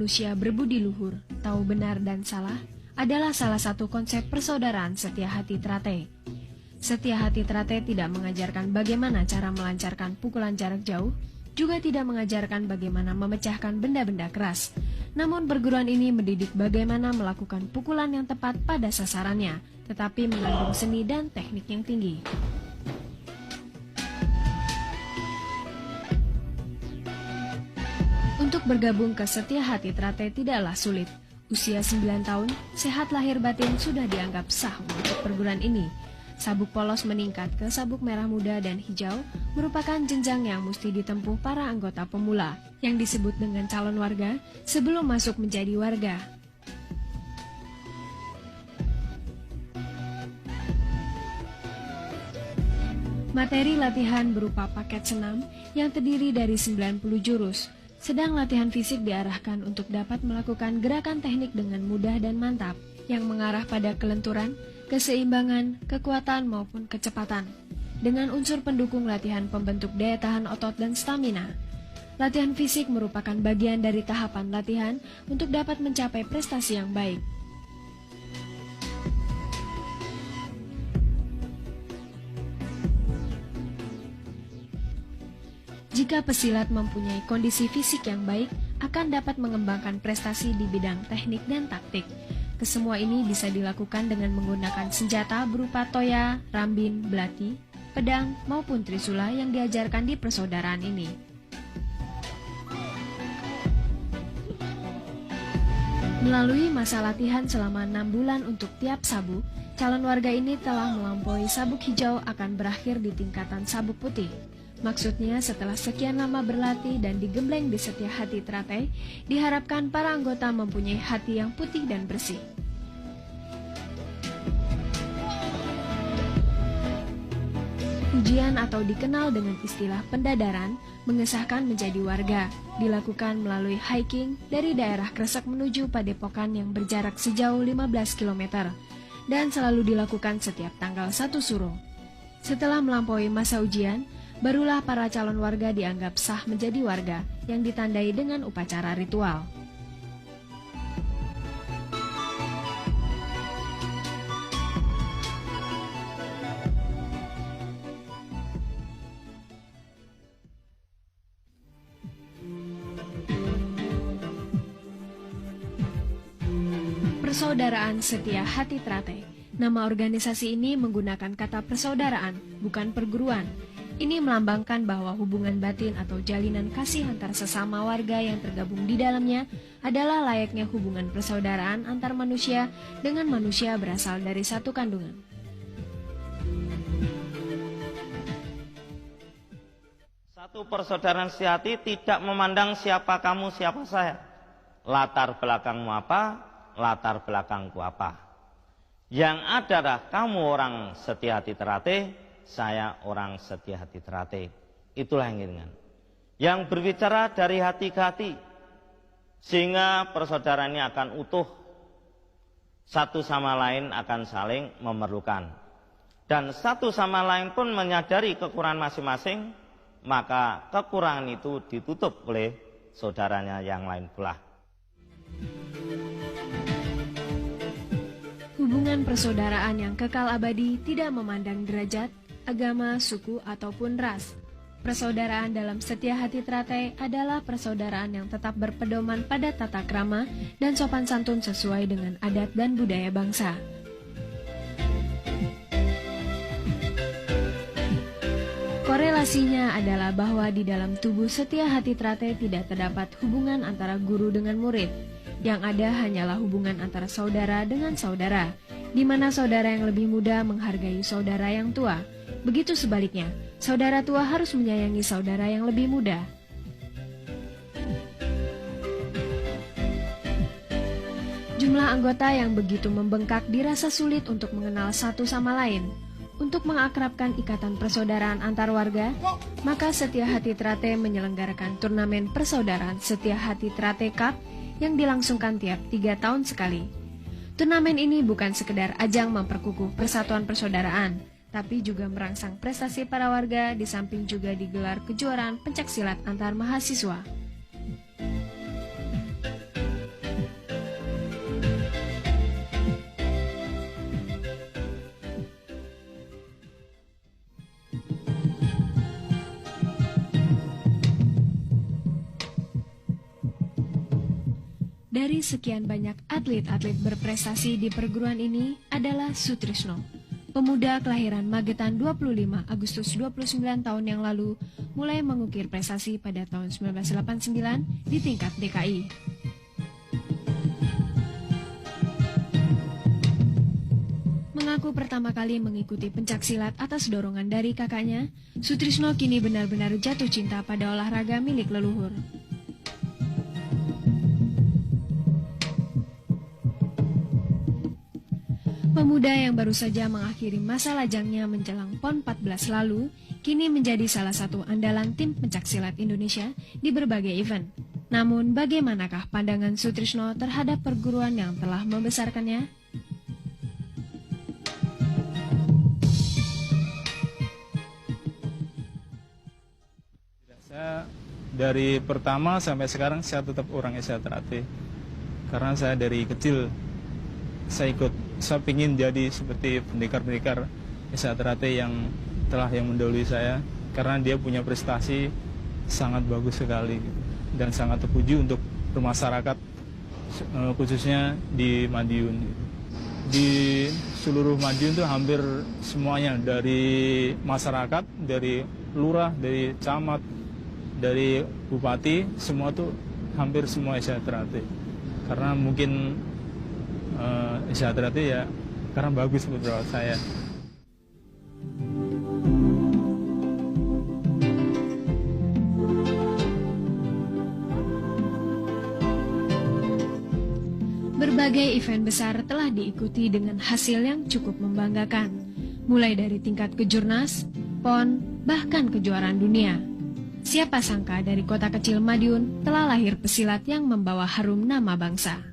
manusia berbudi luhur, tahu benar dan salah, adalah salah satu konsep persaudaraan Setia Hati Trate. Setia Hati Trate tidak mengajarkan bagaimana cara melancarkan pukulan jarak jauh, juga tidak mengajarkan bagaimana memecahkan benda-benda keras. Namun perguruan ini mendidik bagaimana melakukan pukulan yang tepat pada sasarannya, tetapi mengandung seni dan teknik yang tinggi. Untuk bergabung ke Setia Hati Trate tidaklah sulit. Usia 9 tahun, sehat lahir batin sudah dianggap sah untuk perguruan ini. Sabuk polos meningkat ke sabuk merah muda dan hijau merupakan jenjang yang mesti ditempuh para anggota pemula, yang disebut dengan calon warga sebelum masuk menjadi warga. Materi latihan berupa paket senam yang terdiri dari 90 jurus. Sedang latihan fisik diarahkan untuk dapat melakukan gerakan teknik dengan mudah dan mantap, yang mengarah pada kelenturan, keseimbangan, kekuatan maupun kecepatan. Dengan unsur pendukung latihan pembentuk daya tahan otot dan stamina. Latihan fisik merupakan bagian dari tahapan latihan untuk dapat mencapai prestasi yang baik. Jika pesilat mempunyai kondisi fisik yang baik, akan dapat mengembangkan prestasi di bidang teknik dan taktik. Kesemua ini bisa dilakukan dengan menggunakan senjata berupa toya, rambin, belati, pedang, maupun trisula yang diajarkan di persaudaraan ini. Melalui masa latihan selama 6 bulan untuk tiap sabuk, calon warga ini telah melampaui sabuk hijau akan berakhir di tingkatan sabuk putih. Maksudnya setelah sekian lama berlatih dan digembleng di Setia Hati Trate, diharapkan para anggota mempunyai hati yang putih dan bersih. Ujian atau dikenal dengan istilah pendadaran, mengesahkan menjadi warga, dilakukan melalui hiking dari daerah Kresek menuju Padepokan yang berjarak sejauh 15 km, dan selalu dilakukan setiap tanggal 1 Suro. Setelah melampaui masa ujian, barulah para calon warga dianggap sah menjadi warga yang ditandai dengan upacara ritual. Persaudaraan Setia Hati Trate. Nama organisasi ini menggunakan kata persaudaraan, bukan perguruan. Ini melambangkan bahwa hubungan batin atau jalinan kasih antar sesama warga yang tergabung di dalamnya adalah layaknya hubungan persaudaraan antar manusia dengan manusia berasal dari satu kandungan. Satu persaudaraan sejati tidak memandang siapa kamu, siapa saya. Latar belakangmu apa, latar belakangku apa. Yang adalah kamu orang Setia Hati Trate, saya orang Setia Hati Trate. Itulah yang inginkan. Yang berbicara dari hati ke hati, sehingga persaudaraan ini akan utuh, satu sama lain akan saling memerlukan, dan satu sama lain pun menyadari kekurangan masing-masing, maka kekurangan itu ditutup oleh saudaranya yang lain pula. Hubungan persaudaraan yang kekal abadi tidak memandang derajat, agama, suku, ataupun ras. Persaudaraan dalam Setia Hati Trate adalah persaudaraan yang tetap berpedoman pada tata krama dan sopan santun sesuai dengan adat dan budaya bangsa. Korelasinya adalah bahwa di dalam tubuh Setia Hati Trate tidak terdapat hubungan antara guru dengan murid. Yang ada hanyalah hubungan antara saudara dengan saudara, di mana saudara yang lebih muda menghargai saudara yang tua. Begitu sebaliknya, saudara tua harus menyayangi saudara yang lebih muda. Jumlah anggota yang begitu membengkak dirasa sulit untuk mengenal satu sama lain. Untuk mengakrabkan ikatan persaudaraan antar warga, maka Setia Hati Trate menyelenggarakan turnamen persaudaraan Setia Hati Trate Cup yang dilangsungkan tiap 3 tahun sekali. Turnamen ini bukan sekedar ajang memperkukuh persatuan persaudaraan, tapi juga merangsang prestasi para warga, di samping juga digelar kejuaraan pencaksilat antar mahasiswa. Dari sekian banyak atlet-atlet berprestasi di perguruan ini adalah Sutrisno. Pemuda kelahiran Magetan 25 Agustus 29 tahun yang lalu mulai mengukir prestasi pada tahun 1989 di tingkat DKI. Mengaku pertama kali mengikuti pencaksilat atas dorongan dari kakaknya, Sutrisno kini benar-benar jatuh cinta pada olahraga milik leluhur. Pemuda yang baru saja mengakhiri masa lajangnya menjelang PON 14 lalu, kini menjadi salah satu andalan tim pencaksilat Indonesia di berbagai event. Namun, bagaimanakah pandangan Sutrisno terhadap perguruan yang telah membesarkannya? Saya dari pertama sampai sekarang saya tetap orang Esa Terate. Karena saya dari kecil saya ingin jadi seperti pendekar-pendekar Esa Terate yang mendahului saya, karena dia punya prestasi sangat bagus sekali dan sangat terpuji untuk bermasyarakat, khususnya di Madiun. Di seluruh Madiun itu hampir semuanya, dari masyarakat, dari lurah, dari camat, dari bupati, semua tuh hampir semua Esa Terate. Karena mungkin Esa Terate ya karena bagus menurut saya. Berbagai event besar telah diikuti dengan hasil yang cukup membanggakan, mulai dari tingkat kejurnas, PON, bahkan kejuaraan dunia. Siapa sangka dari kota kecil Madiun telah lahir pesilat yang membawa harum nama bangsa.